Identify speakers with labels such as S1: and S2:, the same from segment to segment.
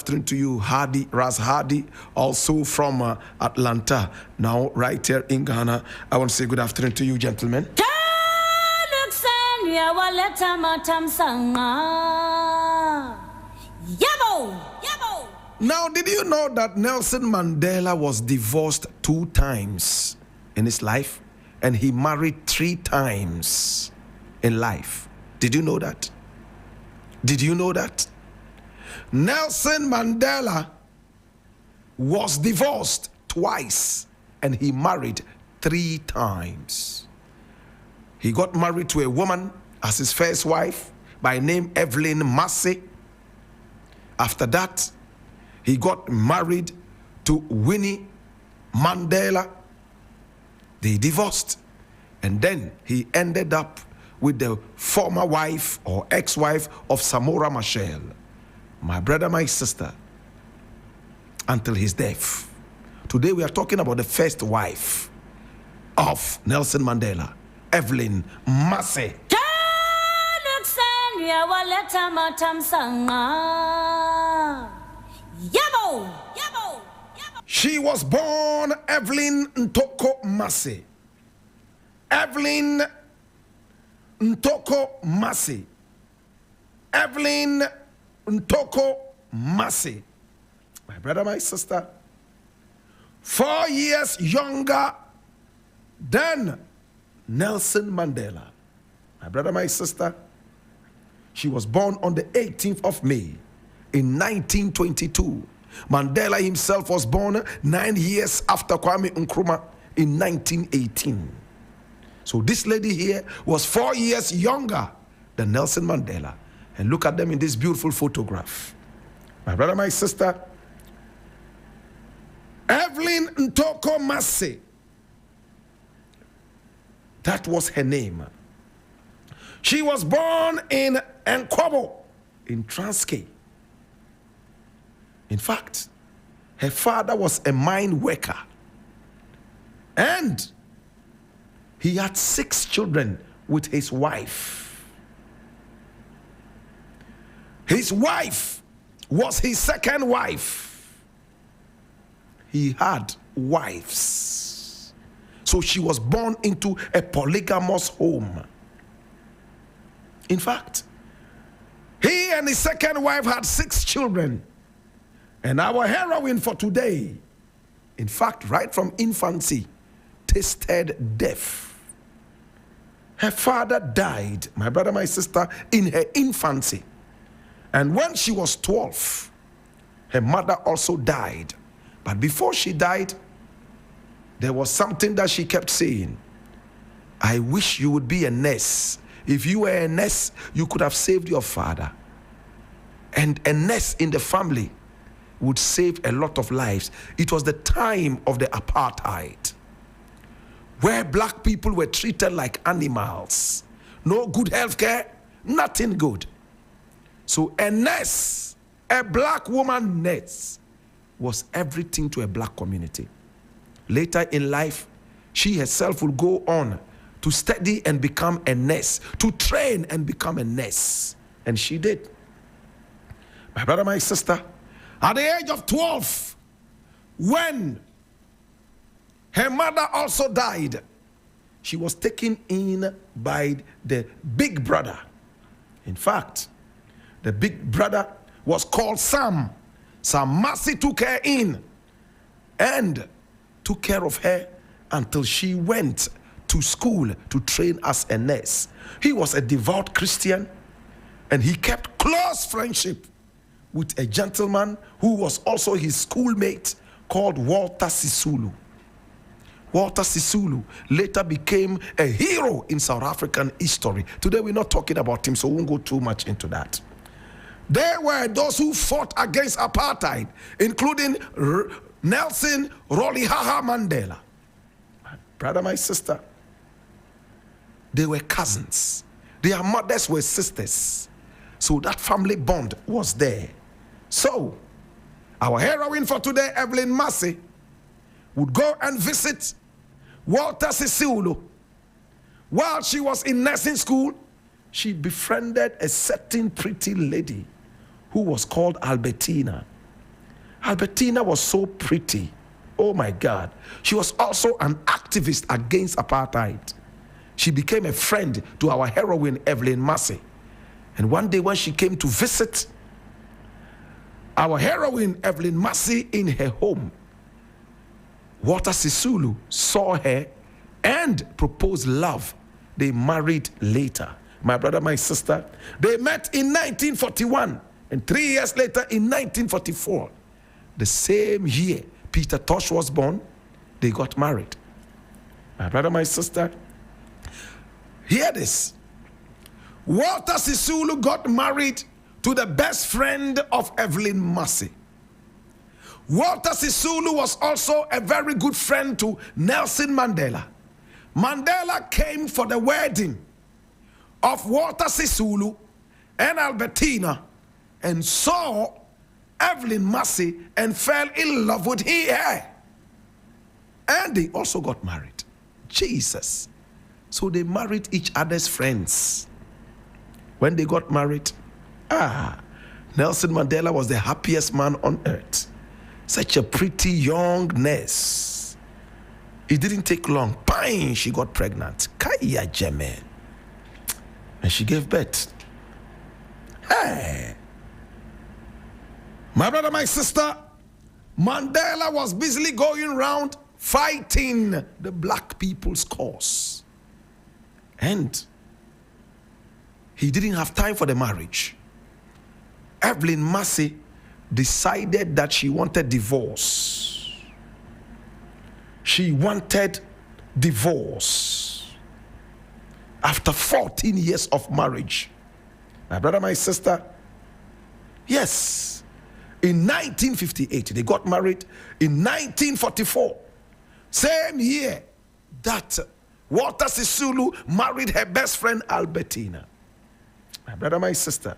S1: afternoon to you, Hardy, Ras Hardy, also from Atlanta, now right here in Ghana. I want to say good afternoon to you, gentlemen. Now, did you know that Nelson Mandela was divorced 2 times in his life, and he married 3 times in life? Did you know that? Did you know that? Nelson Mandela was divorced twice, and he married 3 times. He got married to a woman as his first wife by name Evelyn Mase. After that, he got married to Winnie Mandela. They divorced, and then he ended up with the former wife or ex-wife of Samora Machel, my brother, my sister, until his death. Today we are talking about the first wife of Nelson Mandela, Evelyn Mase. She was born Evelyn Ntoko Mase. Evelyn Ntoko Mase. Evelyn Ntoko Mase. My brother, my sister, 4 years younger than Nelson Mandela. My brother, my sister, she was born on the 18th of May in 1922. Mandela himself was born 9 years after Kwame Nkrumah in 1918. So this lady here was 4 years younger than Nelson Mandela. And look at them in this beautiful photograph. My brother, my sister, Evelyn Ntoko Mase. That was her name. She was born in Nkwabo in Transkei. In fact, her father was a mine worker, and he had 6 children with his wife. His wife was his second wife. He had wives. So she was born into a polygamous home. In fact, he and his second wife had 6 children. And our heroine for today, in fact, right from infancy, tasted death. Her father died, my brother, my sister, in her infancy. And when she was 12, her mother also died. But before she died, there was something that she kept saying. I wish you would be a nurse. If you were a nurse, you could have saved your father. And a nurse in the family would save a lot of lives. It was the time of the apartheid, where black people were treated like animals. No good health care, nothing good. So a nurse, a black woman nurse, was everything to a black community. Later in life, she herself will go on to study and become a nurse, to train and become a nurse. And she did. My brother, my sister, at the age of 12, when her mother also died, she was taken in by the big brother. In fact, the big brother was called Sam. Sam Mase took her in and took care of her until she went to school to train as a nurse. He was a devout Christian, and he kept close friendship with a gentleman who was also his schoolmate called Walter Sisulu. Walter Sisulu later became a hero in South African history. Today we're not talking about him, so we won't go too much into that. There were those who fought against apartheid, including Nelson Rolihlahla Mandela. My brother, my sister, they were cousins. Their mothers were sisters. So that family bond was there. So, our heroine for today, Evelyn Mase, would go and visit Walter Sisulu. While she was in nursing school, she befriended a certain pretty lady who was called Albertina. Albertina was so pretty. Oh my God. She was also an activist against apartheid. She became a friend to our heroine, Evelyn Mase. And one day when she came to visit our heroine, Evelyn Mase, in her home, Walter Sisulu saw her and proposed love. They married later. My brother, my sister, they met in 1941. And 3 years later, in 1944, the same year Peter Tosh was born, they got married. My brother, my sister, hear this. Walter Sisulu got married to the best friend of Evelyn Mase. Walter Sisulu was also a very good friend to Nelson Mandela. Mandela came for the wedding of Walter Sisulu and Albertina and saw Evelyn Mase and fell in love with her. And they also got married. Jesus. So they married each other's friends. When they got married, Nelson Mandela was the happiest man on earth. Such a pretty young nurse. It didn't take long. Bang, she got pregnant. Kaya Jeme. And she gave birth. Hey. My brother, my sister, Mandela was busily going around fighting the black people's cause. And he didn't have time for the marriage. Evelyn Mase decided that she wanted divorce. She wanted divorce. After 14 years of marriage. My brother, my sister, yes, in 1958, they got married. In 1944, same year that Walter Sisulu married her best friend Albertina. My brother, my sister,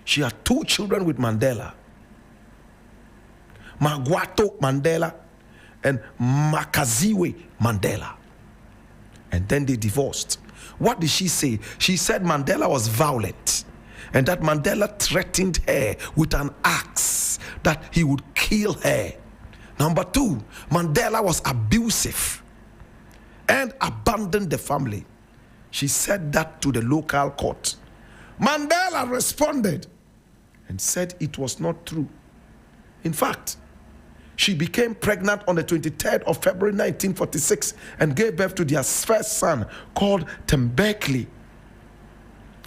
S1: she had 2 children with Mandela. Magwato Mandela and Makaziwe Mandela. And then they divorced. What did she say? She said Mandela was violent and that Mandela threatened her with an axe that he would kill her. Number 2, Mandela was abusive and abandoned the family. She said that to the local court. Mandela responded and said it was not true. In fact, she became pregnant on the 23rd of February 1946 and gave birth to their first son called Tembekli.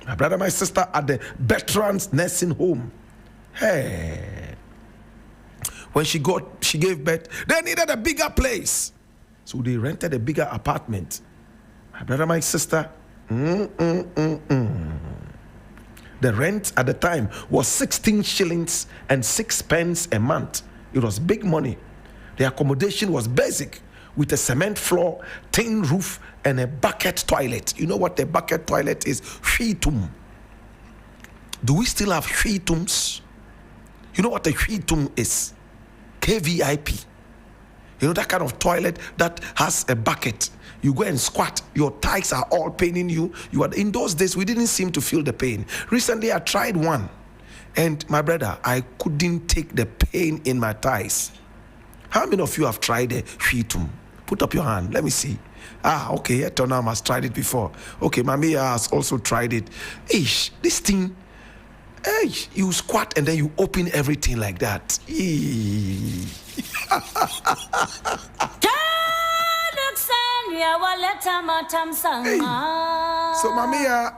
S1: My brother, my sister, at the Veterans Nursing Home. Hey. When she gave birth, they needed a bigger place. So they rented a bigger apartment. My brother, my sister, the rent at the time was 16 shillings and 6 pence a month. It was big money. The accommodation was basic with a cement floor, tin roof, and a bucket toilet. You know what a bucket toilet is? Shitum. Do we still have shitums? You know what a shitum is? KVIP. You know that kind of toilet that has a bucket. You go and squat, your thighs are all paining you. In those days, we didn't seem to feel the pain. Recently, I tried one. And my brother, I couldn't take the pain in my thighs. How many of you have tried a shitum? Put up your hand. Let me see. Okay. Etonam has tried it before. Okay, Mami has also tried it. This thing. You squat and then you open everything like that. So, Mamia.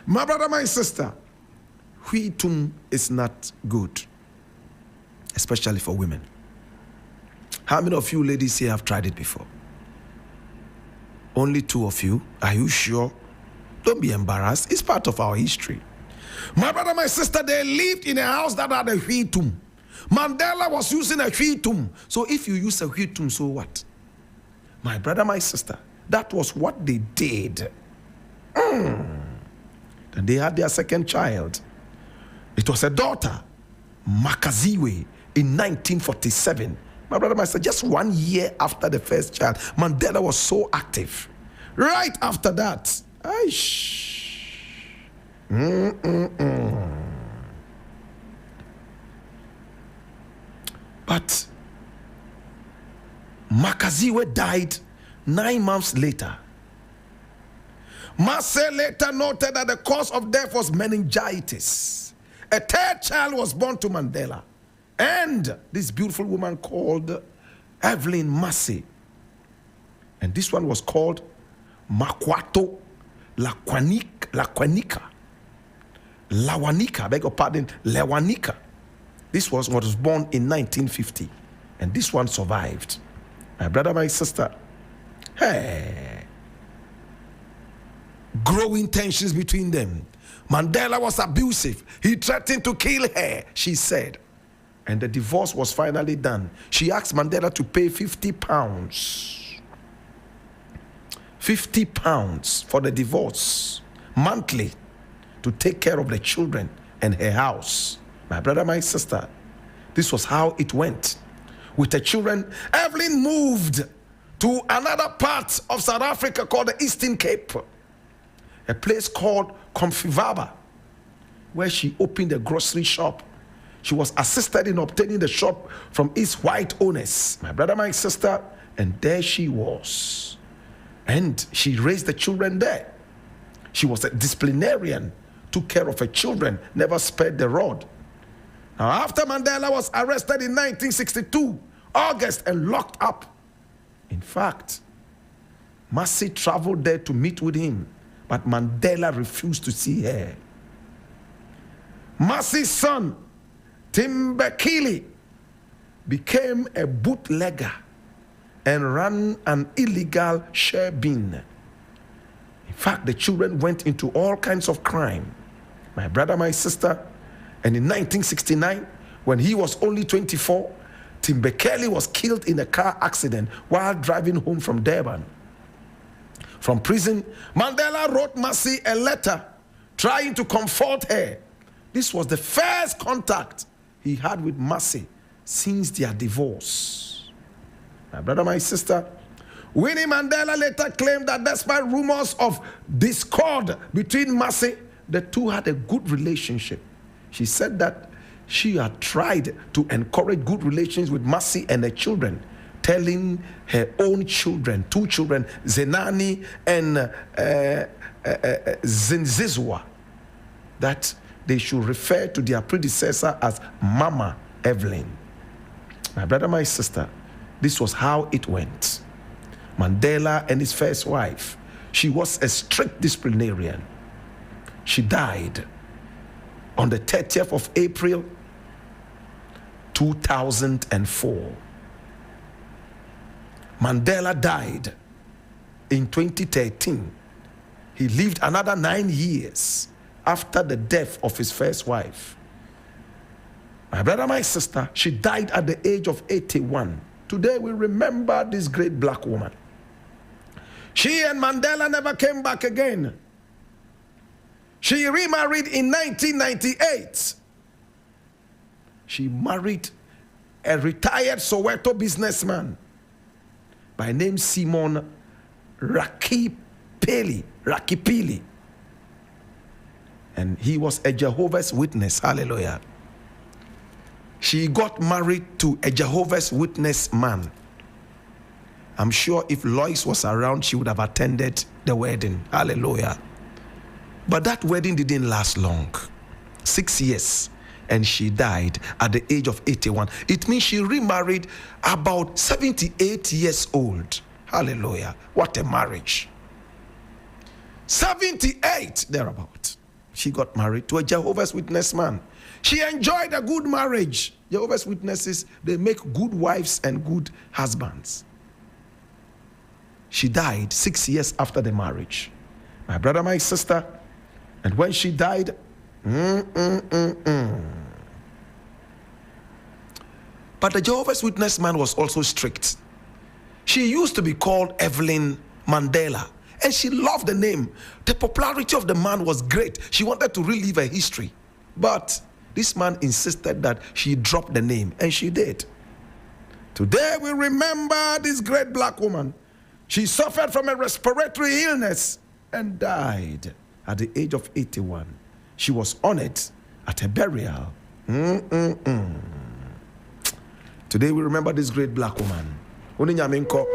S1: My brother, my sister, Huitum is not good, especially for women. How many of you ladies here have tried it before? Only 2 of you. Are you sure? Don't be embarrassed. It's part of our history. My brother, my sister, they lived in a house that had a Huitum. Mandela was using a Huitum. So if you use a Huitum, so what? My brother, my sister, that was what they did. Then they had their second child. It was a daughter, Makaziwe, in 1947. My brother, my sister, just 1 year after the first child, Mandela was so active. Right after that, Aish. But Makaziwe died 9 months later. Mase later noted that the cause of death was meningitis. A third child was born to Mandela. And this beautiful woman called Evelyn Mase. And this one was called Makwato Lawanika, beg your pardon, Lewanika. This was what was born in 1950. And this one survived. My brother, my sister. Hey. Growing tensions between them. Mandela was abusive. He threatened to kill her, she said. And the divorce was finally done. She asked Mandela to pay 50 pounds. 50 pounds for the divorce monthly to take care of the children and her house. My brother, my sister, this was how it went. With the children, Evelyn moved to another part of South Africa called the Eastern Cape, a place called Comfivaba, where she opened a grocery shop. She was assisted in obtaining the shop from its white owners. My brother, my sister, and there she was. And she raised the children there. She was a disciplinarian, took care of her children, never spared the rod. Now, after Mandela was arrested in 1962, August, and locked up, in fact, Mase traveled there to meet with him, but Mandela refused to see her. Mase's son, Timbekile, became a bootlegger and ran an illegal share bin. In fact, the children went into all kinds of crime. My brother, my sister, and in 1969, when he was only 24, Timbekile was killed in a car accident while driving home from Durban. From prison, Mandela wrote Mase a letter trying to comfort her. This was the first contact he had with Mase since their divorce. My brother, my sister, Winnie Mandela later claimed that despite rumors of discord between Mase, the two had a good relationship. She said that she had tried to encourage good relations with Mase and her children, telling her own children, 2 children, Zenani and Zinzizwa, that they should refer to their predecessor as Mama Evelyn. My brother, my sister, this was how it went. Mandela and his first wife, she was a strict disciplinarian. She died on the 30th of April, 2004. Mandela died in 2013. He lived another 9 years after the death of his first wife. My brother, my sister, she died at the age of 81. Today we remember this great black woman. She and Mandela never came back again. She remarried in 1998. She married a retired Soweto businessman by name Simon Rakipili. And he was a Jehovah's Witness. Hallelujah. She got married to a Jehovah's Witness man. I'm sure if Lois was around, she would have attended the wedding. Hallelujah. But that wedding didn't last long. 6 years. And she died at the age of 81. It means she remarried about 78 years old. Hallelujah. What a marriage. 78 thereabout. She got married to a Jehovah's Witness man. She enjoyed a good marriage. Jehovah's Witnesses, they make good wives and good husbands. She died 6 years after the marriage. My brother, my sister, and when she died, but the Jehovah's Witness man was also strict. She used to be called Evelyn Mandela, and she loved the name. The popularity of the man was great. She wanted to relive her history, but this man insisted that she drop the name, and she did. Today we remember this great black woman. She suffered from a respiratory illness and died at the age of 81. She was honored at her burial. Today we remember this great black woman. Uninyaminko.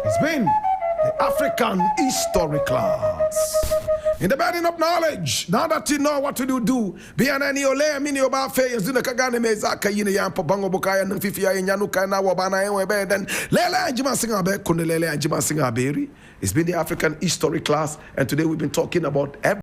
S1: It's been the African history class. In the burden of knowledge, now that you know what to do, be an any ole mini oba face, do the Kagane Mezaka yin yam Bango Bokaya and Fifia in Yanuka na Wabana and then Lela and Jimasing Abe Kunele and Jimasing Aberi. It's been the African history class, and today we've been talking about